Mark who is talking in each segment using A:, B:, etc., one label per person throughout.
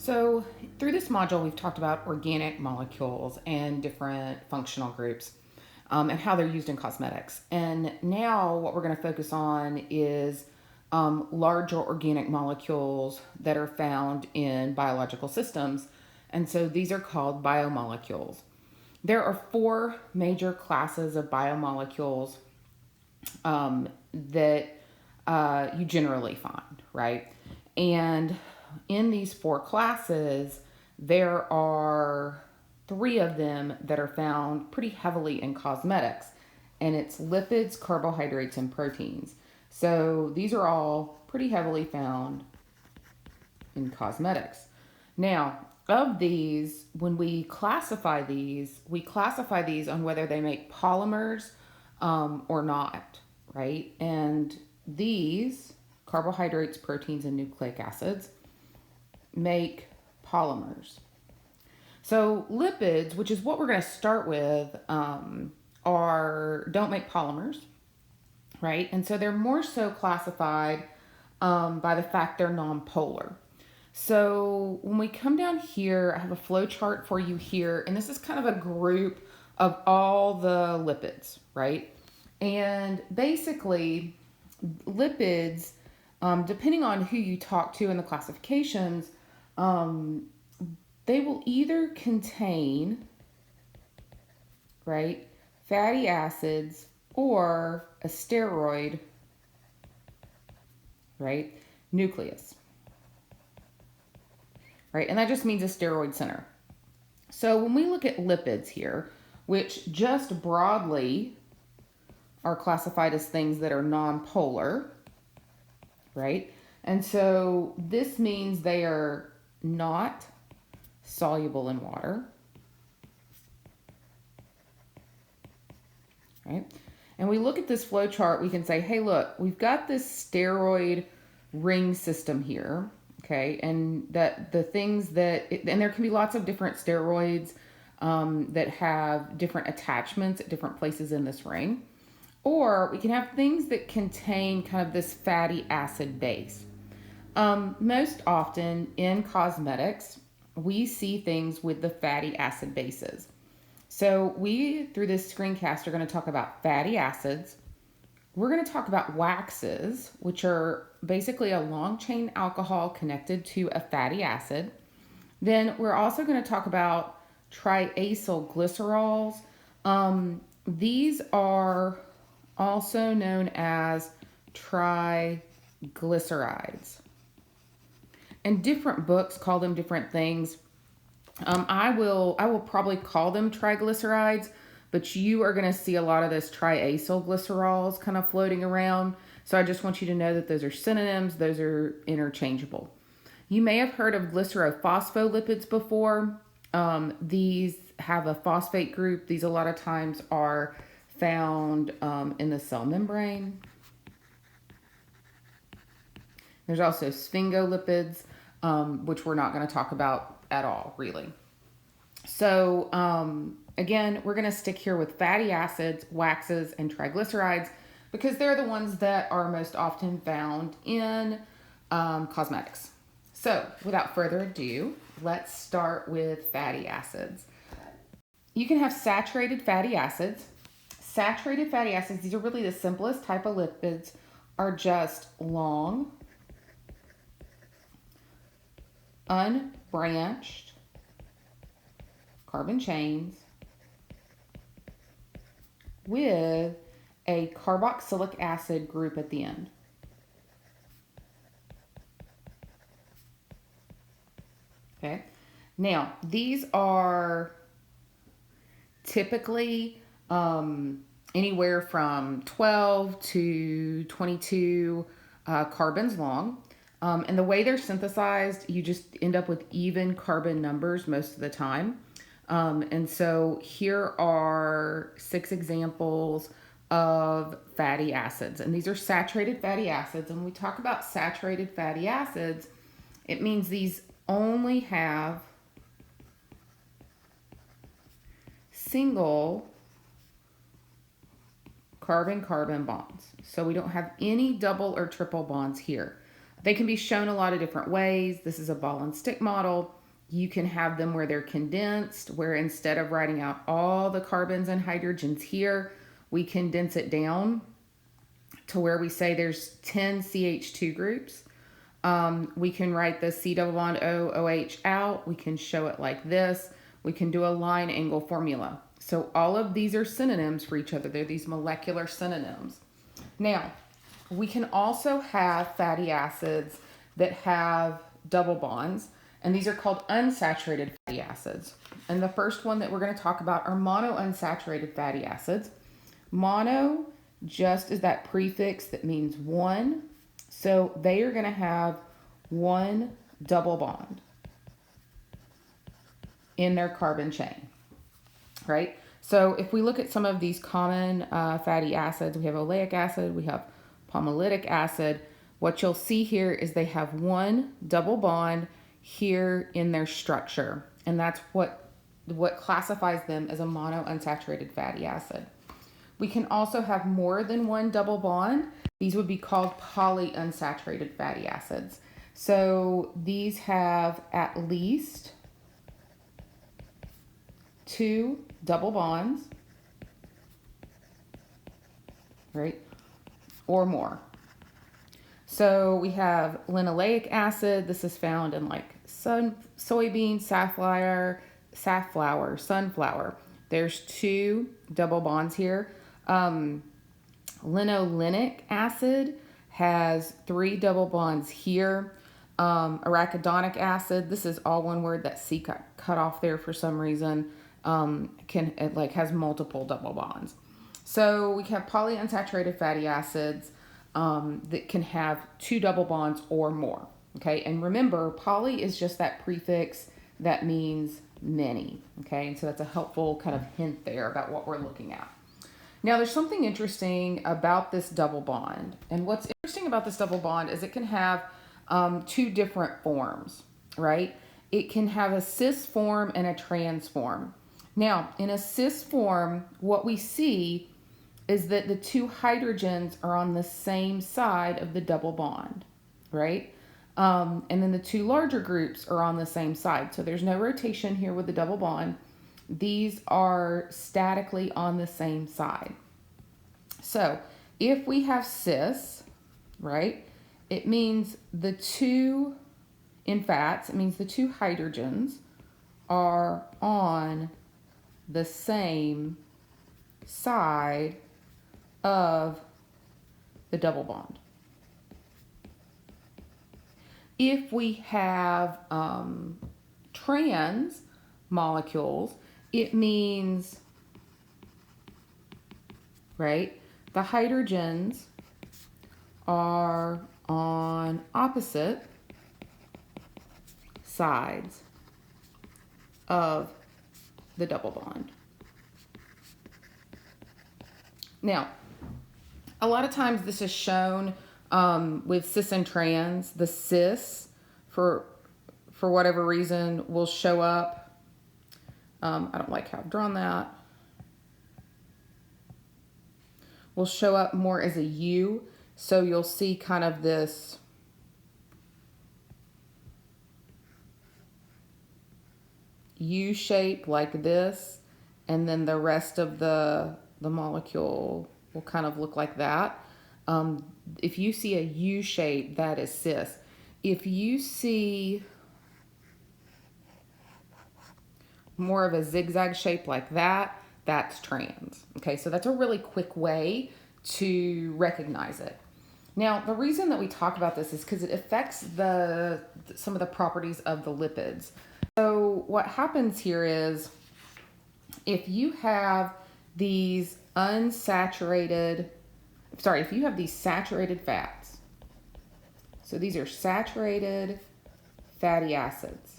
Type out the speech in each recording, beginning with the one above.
A: So, through this module, we've talked about organic molecules and different functional groups and how they're used in cosmetics. And now, what we're going to focus on is larger organic molecules that are found in biological systems. And so, these are called biomolecules. There are four major classes of biomolecules that you generally find, right? And in these four classes, there are three of them that are found pretty heavily in cosmetics, and it's lipids, carbohydrates, and proteins. So these are all pretty heavily found in cosmetics. Now, of these, when we classify these on whether they make polymers or not, right? And these carbohydrates, proteins, and nucleic acids make polymers. So lipids, which is what we're going to start with, don't make polymers, right? And so they're more so classified by the fact they're nonpolar. So when we come down here, I have a flow chart for you here, and this is kind of a group of all the lipids, right? And basically, lipids, depending on who you talk to in the classifications, they will either contain, right, fatty acids or a steroid, right, nucleus, right? And that just means a steroid center. So when we look at lipids here, which just broadly are classified as things that are nonpolar, right? And so this means they are not soluble in water, right? And we look at this flow chart, we can say, hey, look, we've got this steroid ring system here, okay? And that the things that, and there can be lots of different steroids that have different attachments at different places in this ring. Or we can have things that contain kind of this fatty acid base. Most often in cosmetics, we see things with the fatty acid bases. So we, through this screencast, are going to talk about fatty acids. We're going to talk about waxes, which are basically a long chain alcohol connected to a fatty acid. Then we're also going to talk about triacyl glycerols. These are also known as triglycerides. And different books call them different things. I will probably call them triglycerides, but you are going to see a lot of this triacyl glycerols kind of floating around. So I just want you to know that those are synonyms, those are interchangeable. You may have heard of glycerophospholipids before. These have a phosphate group. These a lot of times are found in the cell membrane. There's also sphingolipids, which we're not going to talk about at all, really. So again, we're going to stick here with fatty acids, waxes, and triglycerides because they're the ones that are most often found in cosmetics. So without further ado, let's start with fatty acids. You can have saturated fatty acids. Saturated fatty acids, these are really the simplest type of lipids, are just long, unbranched carbon chains with a carboxylic acid group at the end. Okay, now these are typically anywhere from 12 to 22 carbons long. And the way they're synthesized, you just end up with even carbon numbers most of the time. And so here are 6 examples of fatty acids. And these are saturated fatty acids. And when we talk about saturated fatty acids, it means these only have single carbon-carbon bonds. So we don't have any double or triple bonds here. They can be shown a lot of different ways. This is a ball and stick model. You can have them where they're condensed, where instead of writing out all the carbons and hydrogens here, we condense it down to where we say there's 10 CH2 groups. We can write the C double bond O, OH out. We can show it like this. We can do a line angle formula. So all of these are synonyms for each other. They're these molecular synonyms. Now, we can also have fatty acids that have double bonds, and these are called unsaturated fatty acids. And the first one that we're going to talk about are monounsaturated fatty acids. Mono just is that prefix that means one. So they are going to have one double bond in their carbon chain, right? So if we look at some of these common fatty acids, we have oleic acid, we have palmolitic acid. What you'll see here is they have one double bond here in their structure, and that's what classifies them as a monounsaturated fatty acid. We can also have more than one double bond. These would be called polyunsaturated fatty acids. So these have at least two double bonds, right, or more. So we have linoleic acid. This is found in like soybean, safflower, sunflower. There's two double bonds here. Linolenic acid has three double bonds here. Arachidonic acid, this is all one word. That C got cut off there for some reason. Has multiple double bonds. So we have polyunsaturated fatty acids that can have two double bonds or more. Okay, and remember, poly is just that prefix that means many. Okay, and so that's a helpful kind of hint there about what we're looking at. Now, there's something interesting about this double bond. And what's interesting about this double bond is it can have two different forms, right? It can have a cis form and a trans form. Now, in a cis form, what we see is that the two hydrogens are on the same side of the double bond, right? And then the two larger groups are on the same side. So there's no rotation here with the double bond. These are statically on the same side. So if we have cis, right, it means the two, in fats, it means the two hydrogens are on the same side of the double bond. If we have trans molecules, it means, right, the hydrogens are on opposite sides of the double bond. Now, a lot of times this is shown with cis and trans. The cis, for whatever reason, will show up. I don't like how I've drawn that. Will show up more as a U. So you'll see kind of this U shape like this, and then the rest of the molecule will kind of look like that. If you see a U shape, that is cis. If you see more of a zigzag shape like that, that's trans. Okay, so that's a really quick way to recognize it. Now, the reason that we talk about this is because it affects some of the properties of the lipids. So what happens here is if you have these saturated fats, so these are saturated fatty acids,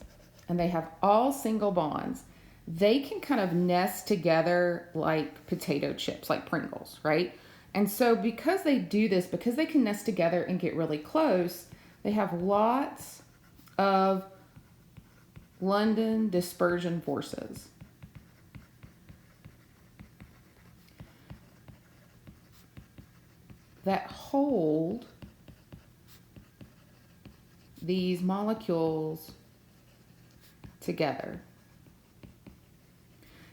A: and they have all single bonds, they can kind of nest together like potato chips, like Pringles, right? And so because they do this, because they can nest together and get really close, they have lots of London dispersion forces. That hold these molecules together.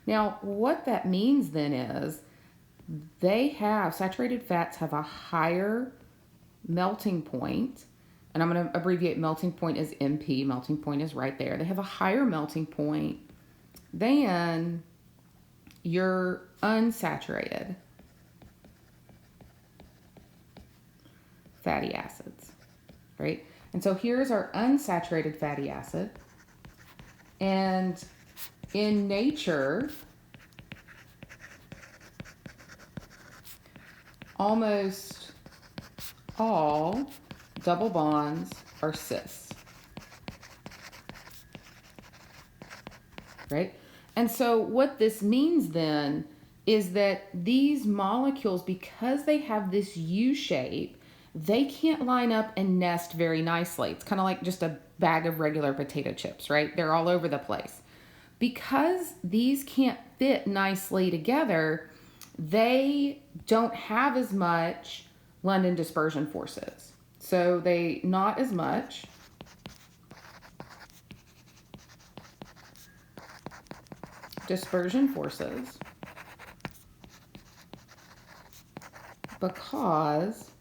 A: Now, what that means then is saturated fats have a higher melting point, and I'm going to abbreviate melting point as MP. Melting point is right there. They have a higher melting point than your unsaturated fatty acids, right? And so here's our unsaturated fatty acid. And in nature, almost all double bonds are cis, right? And so what this means then is that these molecules, because they have this U shape, they can't line up and nest very nicely. It's kind of like just a bag of regular potato chips, right? They're all over the place. Because these can't fit nicely together, they don't have as much London dispersion forces. So they not as much dispersion forces because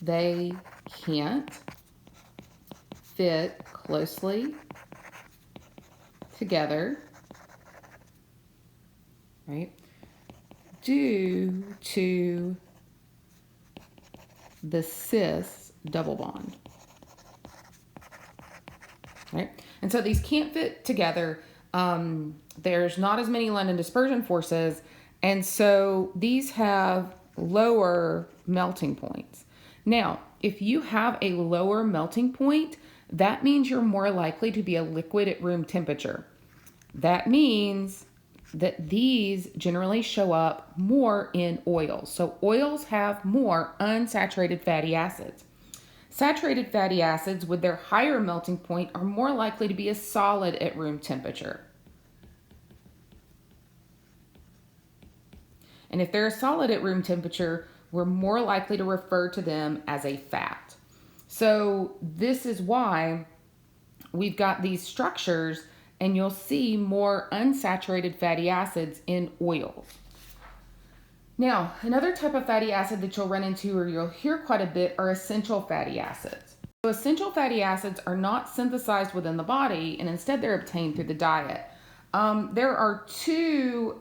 A: they can't fit closely together, right? Due to the cis double bond, right? And so these can't fit together. There's not as many London dispersion forces, and so these have lower melting points. Now, if you have a lower melting point, that means you're more likely to be a liquid at room temperature. That means that these generally show up more in oils. So oils have more unsaturated fatty acids. Saturated fatty acids with their higher melting point are more likely to be a solid at room temperature. And if they're a solid at room temperature, we're more likely to refer to them as a fat. So this is why we've got these structures, and you'll see more unsaturated fatty acids in oils. Now, another type of fatty acid that you'll run into or you'll hear quite a bit are essential fatty acids. So essential fatty acids are not synthesized within the body, and instead they're obtained through the diet. There are two,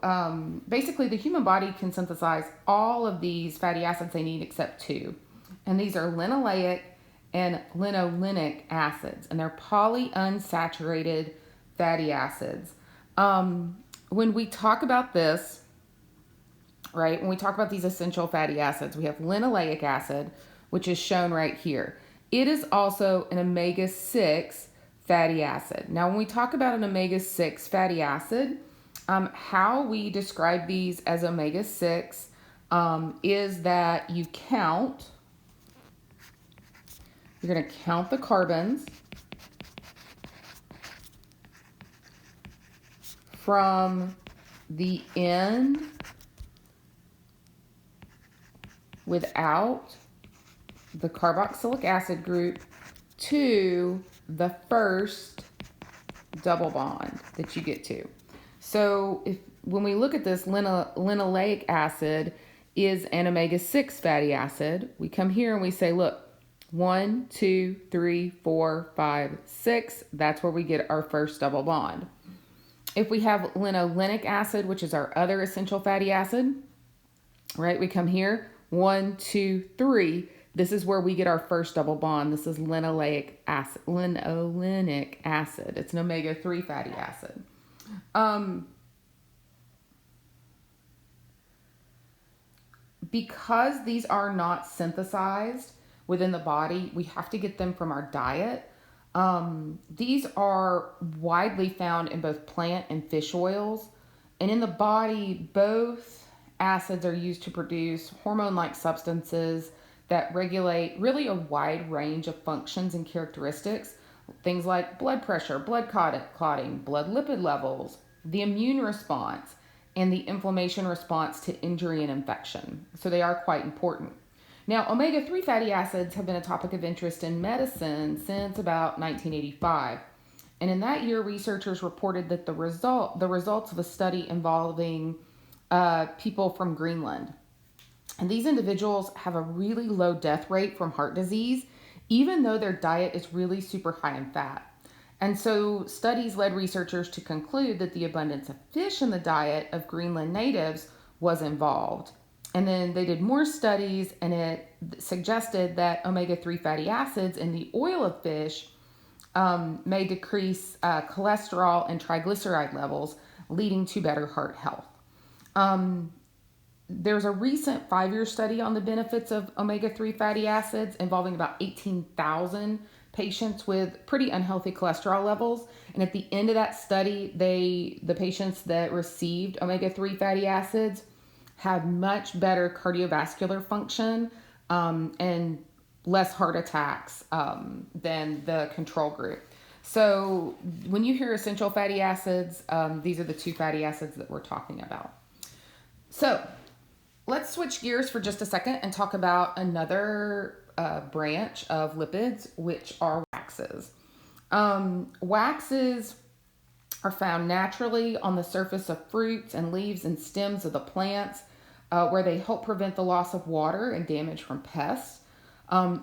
A: basically the human body can synthesize all of these fatty acids they need except two. And these are linoleic and linolenic acids, and they're polyunsaturated fatty acids. When we talk about this, right, when we talk about these essential fatty acids, we have linoleic acid, which is shown right here. It is also an omega-6 fatty acid. Now, when we talk about an omega-6 fatty acid, how we describe these as omega-6 is that you're going to count the carbons from the end without the carboxylic acid group to the first double bond that you get to. So when we look at this, linoleic acid is an omega-6 fatty acid. We come here and we say, look, 1, 2, 3, 4, 5, 6. That's where we get our first double bond. If we have linolenic acid, which is our other essential fatty acid, right, we come here, 1, 2, 3. This is where we get our first double bond. This is linoleic acid, linolenic acid. It's an omega-3 fatty acid. Because these are not synthesized within the body, we have to get them from our diet. These are widely found in both plant and fish oils. And in the body, both acids are used to produce hormone-like substances that regulate really a wide range of functions and characteristics. Things like blood pressure, blood clotting, blood lipid levels, the immune response, and the inflammation response to injury and infection. So they are quite important. Now, omega-3 fatty acids have been a topic of interest in medicine since about 1985. And in that year, researchers reported that the results of a study involving people from Greenland. And these individuals have a really low death rate from heart disease, even though their diet is really super high in fat. And so studies led researchers to conclude that the abundance of fish in the diet of Greenland natives was involved. And then they did more studies, and it suggested that omega-3 fatty acids in the oil of fish may decrease cholesterol and triglyceride levels, leading to better heart health. There's a recent 5-year study on the benefits of omega-3 fatty acids involving about 18,000 patients with pretty unhealthy cholesterol levels. And at the end of that study, the patients that received omega-3 fatty acids had much better cardiovascular function and less heart attacks than the control group. So when you hear essential fatty acids, these are the 2 fatty acids that we're talking about. So let's switch gears for just a second and talk about another branch of lipids, which are waxes. Waxes are found naturally on the surface of fruits and leaves and stems of the plants, where they help prevent the loss of water and damage from pests.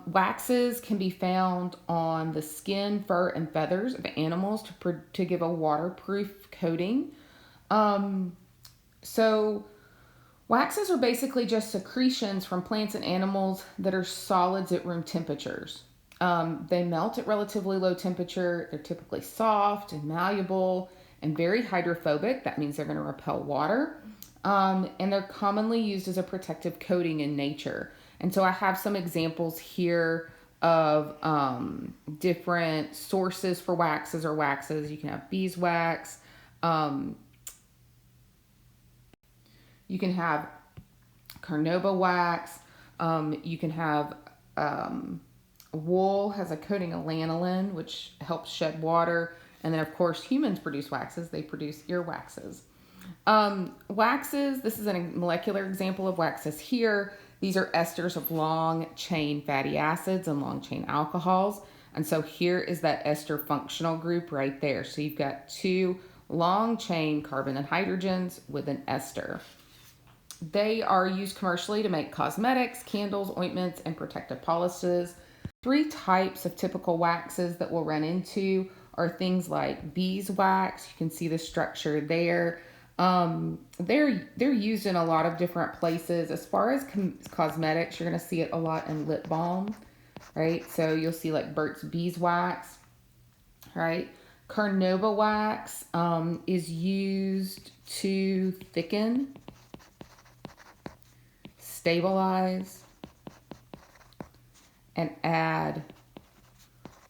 A: Waxes can be found on the skin, fur, and feathers of animals to give a waterproof coating. So waxes are basically just secretions from plants and animals that are solids at room temperatures. They melt at relatively low temperature. They're typically soft and malleable and very hydrophobic. That means they're going to repel water. And they're commonly used as a protective coating in nature. And so I have some examples here of different sources for waxes or waxes. You can have beeswax. You can have carnauba wax. You can have wool has a coating of lanolin, which helps shed water. And then, of course, humans produce waxes. They produce earwaxes. Waxes, this is a molecular example of waxes here. These are esters of long-chain fatty acids and long-chain alcohols. And so here is that ester functional group right there. So you've got 2 long-chain carbon and hydrogens with an ester. They are used commercially to make cosmetics, candles, ointments, and protective polishes. 3 types of typical waxes that we'll run into are things like beeswax. You can see the structure there. They're used in a lot of different places. As far as cosmetics, you're going to see it a lot in lip balm, right? So you'll see like Burt's Beeswax, right? Carnauba wax is used to thicken, stabilize, and add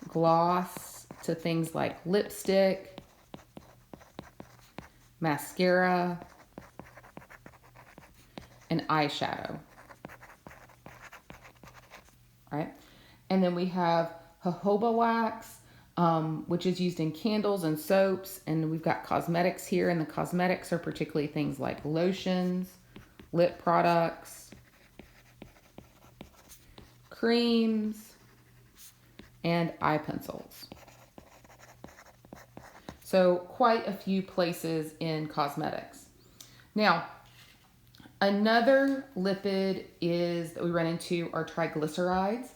A: gloss to things like lipstick, mascara, and eyeshadow. Right? And then we have jojoba wax, which is used in candles and soaps. And we've got cosmetics here, and the cosmetics are particularly things like lotions, lip products, creams, and eye pencils. So quite a few places in cosmetics. Now, another lipid that we run into are triglycerides.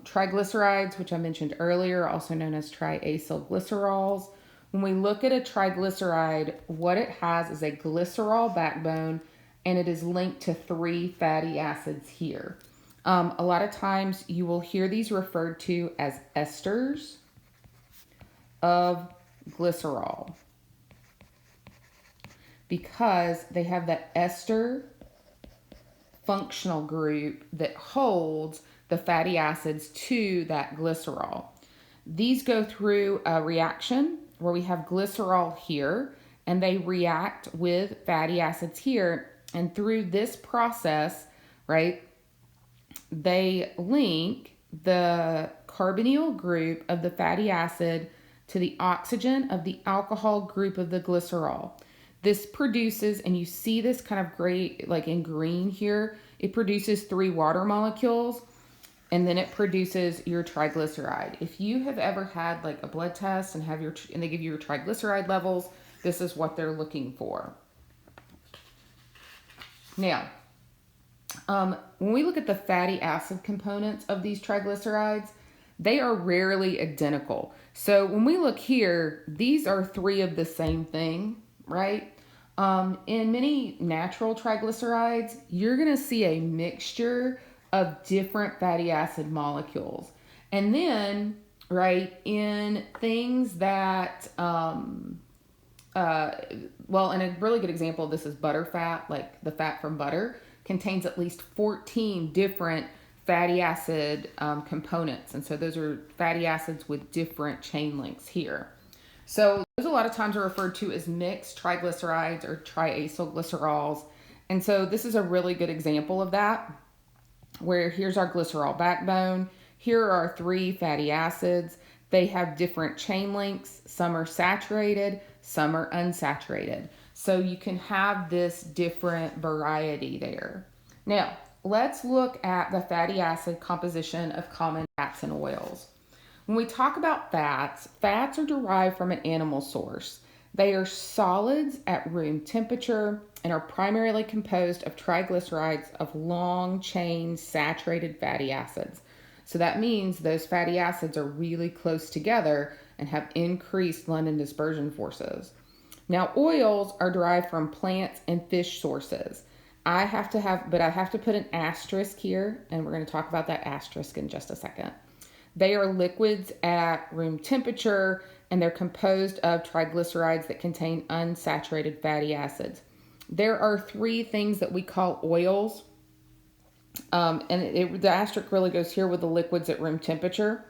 A: Triglycerides, which I mentioned earlier, also known as triacylglycerols. When we look at a triglyceride, what it has is a glycerol backbone, and it is linked to 3 fatty acids here. A lot of times you will hear these referred to as esters of glycerol because they have that ester functional group that holds the fatty acids to that glycerol. These go through a reaction where we have glycerol here and they react with fatty acids here, and through this process, right, they link the carbonyl group of the fatty acid to the oxygen of the alcohol group of the glycerol. This produces, and you see this kind of gray, like in green here, it produces 3 water molecules, and then it produces your triglyceride. If you have ever had like a blood test and they give you your triglyceride levels, this is what they're looking for. Now, when we look at the fatty acid components of these triglycerides, they are rarely identical. So when we look here, these are 3 of the same thing, right? In many natural triglycerides, you're going to see a mixture of different fatty acid molecules. And then, right, in things that, and a really good example of this is butter fat, like the fat from butter, contains at least 14 different fatty acid components. And so those are fatty acids with different chain lengths here. So those a lot of times are referred to as mixed triglycerides or triacylglycerols. And so this is a really good example of that, where here's our glycerol backbone. Here are our 3 fatty acids. They have different chain lengths. Some are saturated, some are unsaturated. So you can have this different variety there. Now, let's look at the fatty acid composition of common fats and oils. When we talk about fats, fats are derived from an animal source. They are solids at room temperature and are primarily composed of triglycerides of long chain saturated fatty acids. So that means those fatty acids are really close together and have increased London dispersion forces. Now, oils are derived from plants and fish sources. I have to put an asterisk here, and we're going to talk about that asterisk in just a second. They are liquids at room temperature, and they're composed of triglycerides that contain unsaturated fatty acids. There are 3 things that we call oils, the asterisk really goes here with the liquids at room temperature,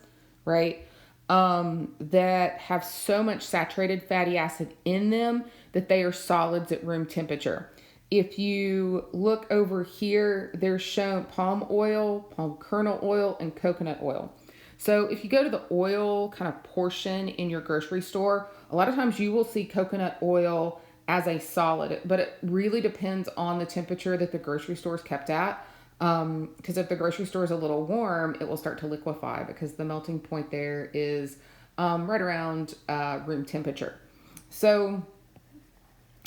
A: right? That have so much saturated fatty acid in them that they are solids at room temperature. If you look over here, they're shown palm oil, palm kernel oil, and coconut oil. So if you go to the oil kind of portion in your grocery store, a lot of times you will see coconut oil as a solid, but it really depends on the temperature that the grocery store is kept at. Because if the grocery store is a little warm, it will start to liquefy because the melting point there is right around room temperature. So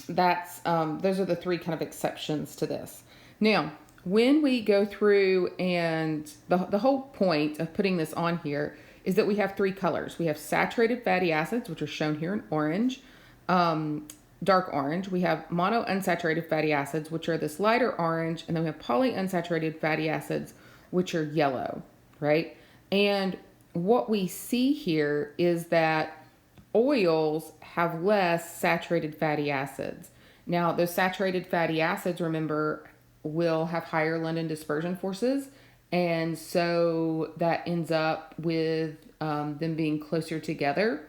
A: that's those are the 3 kind of exceptions to this. Now, when we go through, and the whole point of putting this on here is that we have 3 colors. We have saturated fatty acids, which are shown here in orange, dark orange. We have monounsaturated fatty acids, which are this lighter orange, and then we have polyunsaturated fatty acids, which are yellow, right? And what we see here is that oils have less saturated fatty acids. Now, those saturated fatty acids, remember, will have higher London dispersion forces, and so that ends up with them being closer together,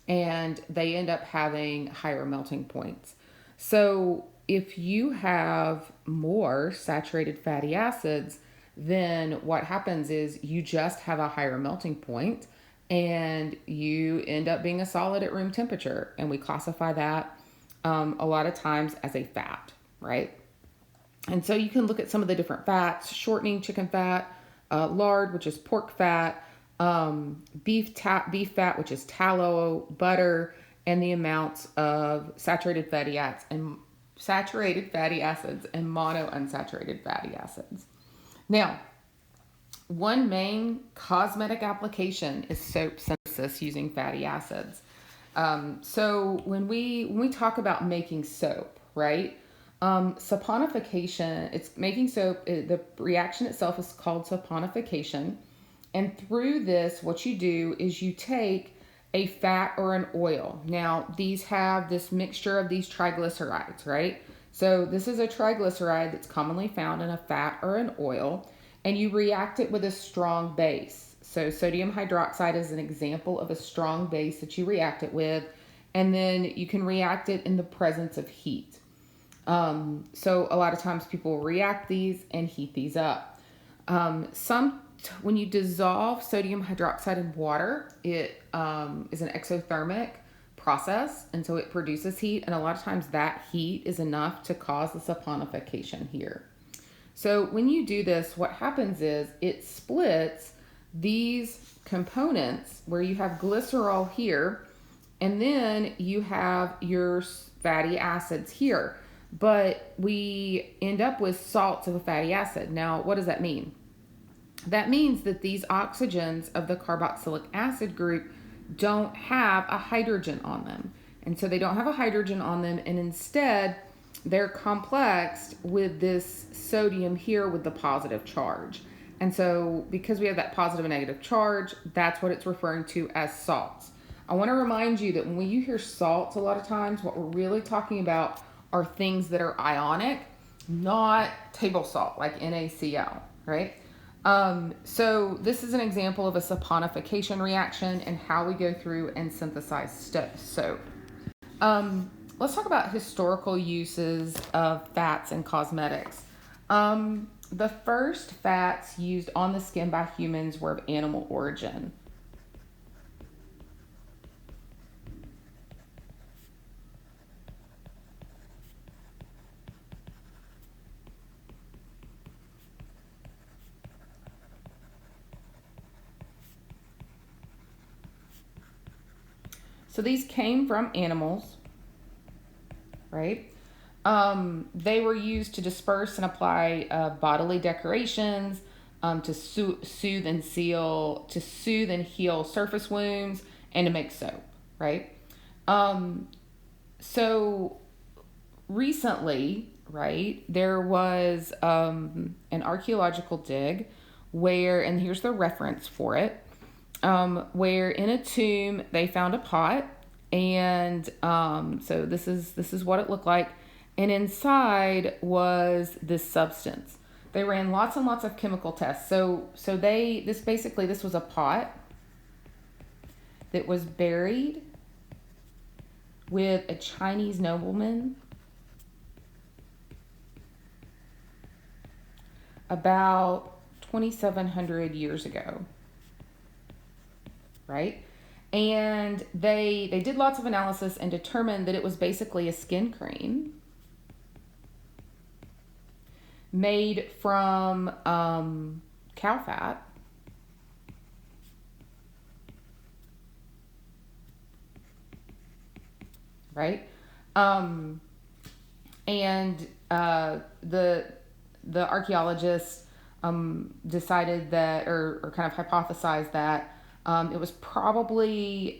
A: and they end up having higher melting points. So if you have more saturated fatty acids, then what happens is you just have a higher melting point, and you end up being a solid at room temperature, and we classify that a lot of times as a fat, right? And so you can look at some of the different fats: shortening chicken fat, lard, which is pork fat, beef fat, which is tallow, butter, and the amounts of saturated fatty acids and monounsaturated fatty acids. Now, one main cosmetic application is soap synthesis using fatty acids. So when we talk about making soap, right? Saponification, it's making soap, the reaction itself is called saponification. And through this, what you do is you take a fat or an oil. Now, these have this mixture of these triglycerides, right? So this is a triglyceride that's commonly found in a fat or an oil, and you react it with a strong base. So sodium hydroxide is an example of a strong base that you react it with, and then you can react it in the presence of heat. So a lot of times people react these and heat these up. When you dissolve sodium hydroxide in water, it is an exothermic process, and so it produces heat, and a lot of times that heat is enough to cause the saponification here. So when you do this, what happens is it splits these components where you have glycerol here, and then you have your fatty acids here. But we end up with salts of a fatty acid. Now, what does that mean? That means that these oxygens of the carboxylic acid group don't have a hydrogen on them. And so they don't have a hydrogen on them, and instead they're complexed with this sodium here with the positive charge. And so because we have that positive and negative charge, that's what it's referring to as salts. I want to remind you that when you hear salts, a lot of times what we're really talking about are things that are ionic, not table salt like NaCl, right? So this is an example of a saponification reaction and how we go through and synthesize soap. Let's talk about historical uses of fats in cosmetics. The first fats used on the skin by humans were of animal origin. So these came from animals, right? They were used to disperse and apply bodily decorations, to soothe and heal surface wounds, and to make soap, right? So recently, right, there was an archaeological dig where, and here's the reference for it, where in a tomb they found a pot, and so this is what it looked like, and inside was this substance. They ran lots and lots of chemical tests. So this was a pot that was buried with a Chinese nobleman about 2,700 years ago. Right? And they did lots of analysis and determined that it was basically a skin cream made from cow fat. Right? And the archaeologists decided that, or kind of hypothesized that it was probably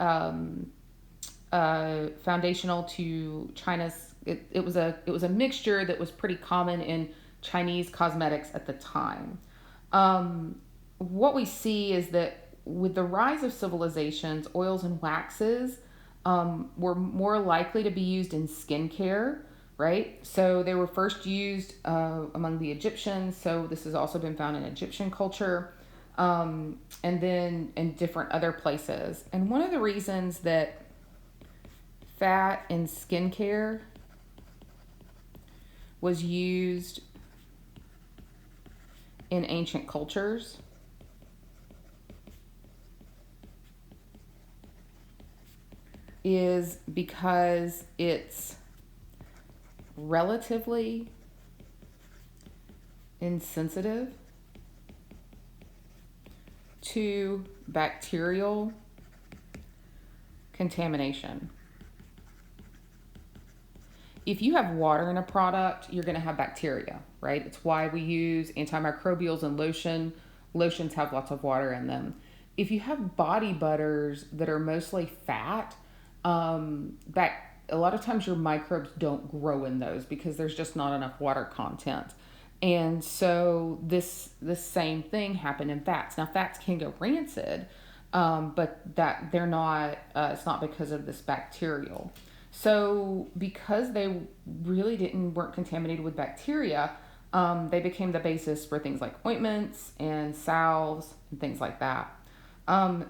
A: foundational to China's. It was a mixture that was pretty common in Chinese cosmetics at the time. What we see is that with the rise of civilizations, oils and waxes were more likely to be used in skincare, right? So they were first used among the Egyptians. So this has also been found in Egyptian culture. And then in different other places. And one of the reasons that fat in skincare was used in ancient cultures is because it's relatively insensitive to bacterial contamination. If you have water in a product, you're going to have bacteria, right? It's why we use antimicrobials and lotion. Lotions have lots of water in them. If you have body butters that are mostly fat, a lot of times your microbes don't grow in those because there's just not enough water content. And so this same thing happened in fats. Now fats can go rancid, but that they're not. It's not because of this bacterial. So because they really weren't contaminated with bacteria, they became the basis for things like ointments and salves and things like that.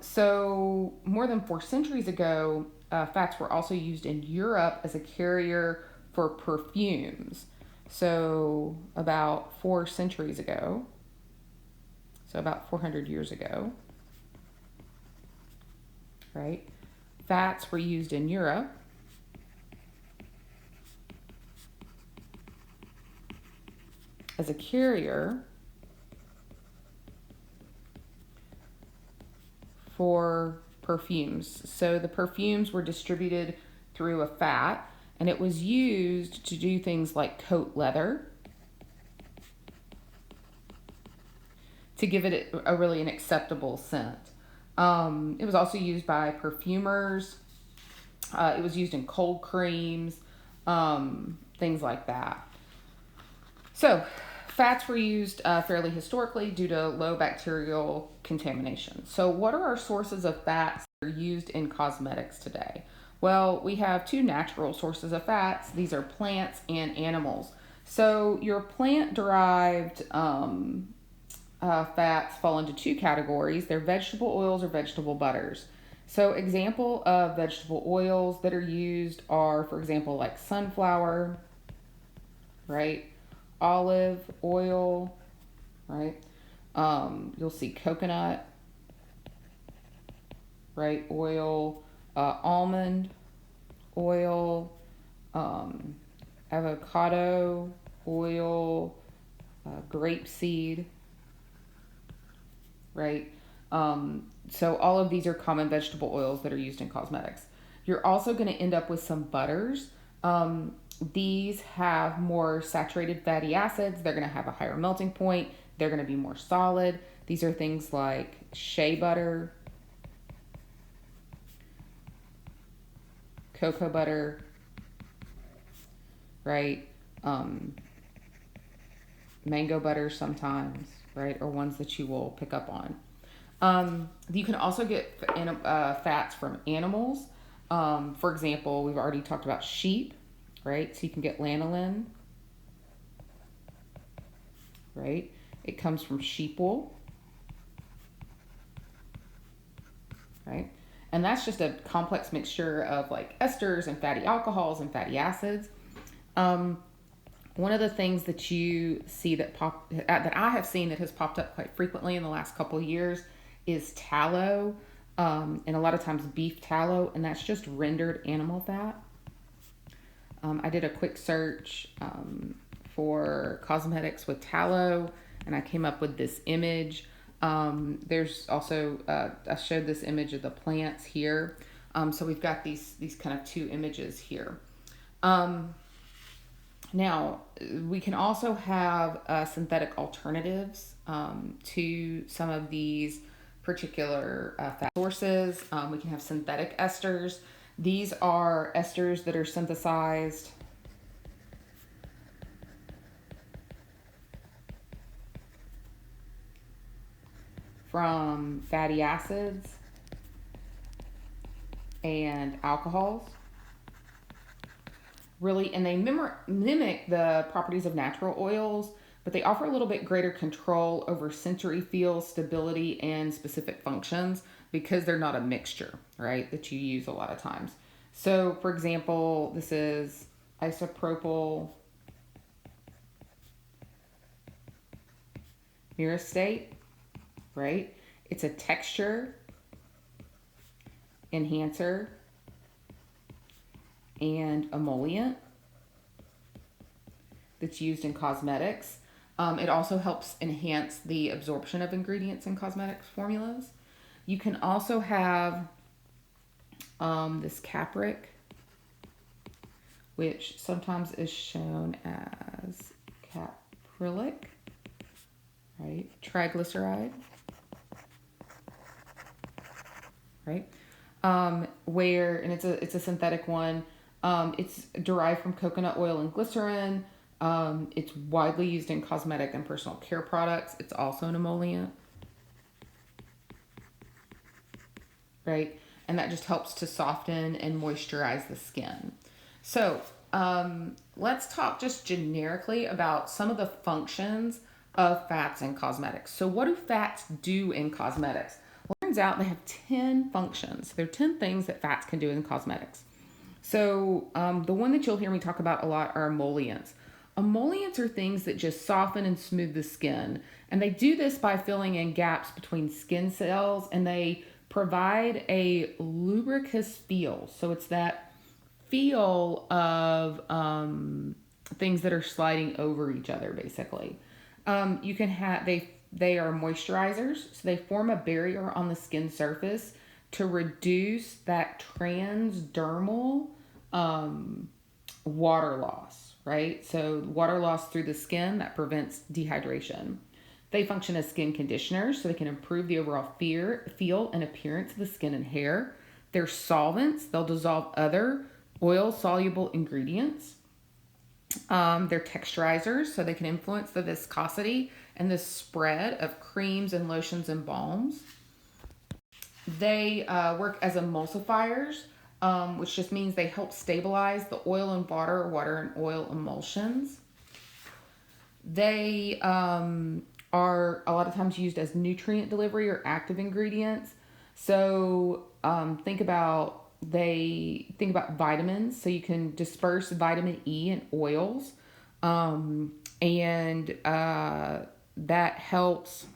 A: So more than 4 centuries ago, fats were also used in Europe as a carrier for perfumes. So about 4 centuries ago, so about 400 years ago, right? fats were used in Europe. As a carrier for perfumes. So the perfumes were distributed through a fat, and it was used to do things like coat leather, to give it a really an acceptable scent. It was also used by perfumers. It was used in cold creams, things like that. So, fats were used fairly historically due to low bacterial contamination. So, what are our sources of fats that are used in cosmetics today? Well, we have two natural sources of fats. These are plants and animals. So, your plant derived fats fall into two categories. They're vegetable oils or vegetable butters. So, example of vegetable oils that are used are, for example, like sunflower, right? Olive oil, right? You'll see coconut, right? Oil, almond oil, avocado oil, grapeseed, right? So all of these are common vegetable oils that are used in cosmetics. You're also going to end up with some butters. These have more saturated fatty acids. They're going to have a higher melting point. They're going to be more solid. These are things like shea butter, cocoa butter, right? Mango butter sometimes, right? Or ones that you will pick up on. You can also get fats from animals. For example, we've already talked about sheep, right? So you can get lanolin, right? It comes from sheep wool, right? And that's just a complex mixture of like esters and fatty alcohols and fatty acids. One of the things that you see that I have seen that has popped up quite frequently in the last couple of years is tallow, and a lot of times beef tallow, and that's just rendered animal fat. I did a quick search for cosmetics with tallow, and I came up with this image. There's also I showed this image of the plants here. So we've got these kind of two images here. Now, we can also have synthetic alternatives to some of these particular fat sources. We can have synthetic esters. These are esters that are synthesized from fatty acids and alcohols. Really, and they mimic the properties of natural oils, but they offer a little bit greater control over sensory feel, stability, and specific functions because they're not a mixture, right, that you use a lot of times. So, for example, this is isopropyl myristate, right? It's a texture enhancer and emollient that's used in cosmetics. It also helps enhance the absorption of ingredients in cosmetics formulas. You can also have this capric, which sometimes is shown as caprylic, right? Triglyceride, right? Where, and it's a synthetic one. It's derived from coconut oil and glycerin. It's widely used in cosmetic and personal care products. It's also an emollient, right? And that just helps to soften and moisturize the skin. So let's talk just generically about some of the functions of fats in cosmetics. So what do fats do in cosmetics? Well, it turns out they have 10 functions. There are 10 things that fats can do in cosmetics. So the one that you'll hear me talk about a lot are emollients. Emollients are things that just soften and smooth the skin. And they do this by filling in gaps between skin cells, and they provide a lubricous feel. So it's that feel of things that are sliding over each other, basically. You can have they are moisturizers, so they form a barrier on the skin surface to reduce that transdermal water loss, right? So water loss through the skin that prevents dehydration. They function as skin conditioners, so they can improve the overall feel and appearance of the skin and hair. They're solvents, they'll dissolve other oil soluble ingredients. They're texturizers, so they can influence the viscosity and the spread of creams and lotions and balms. They work as emulsifiers, which just means they help stabilize the oil and water or water and oil emulsions. They are a lot of times used as nutrient delivery or active ingredients. So think about vitamins. So you can disperse vitamin E in oils, and that helps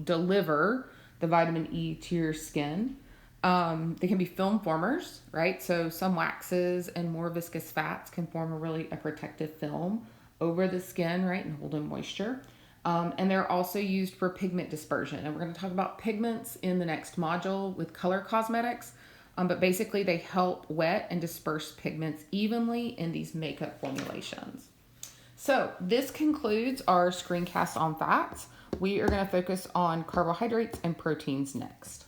A: deliver the vitamin E to your skin. They can be film formers, right? So some waxes and more viscous fats can form a protective film over the skin, right, and hold in moisture. And they're also used for pigment dispersion. And we're going to talk about pigments in the next module with color cosmetics. But basically, they help wet and disperse pigments evenly in these makeup formulations. So this concludes our screencast on fats. We are going to focus on carbohydrates and proteins next.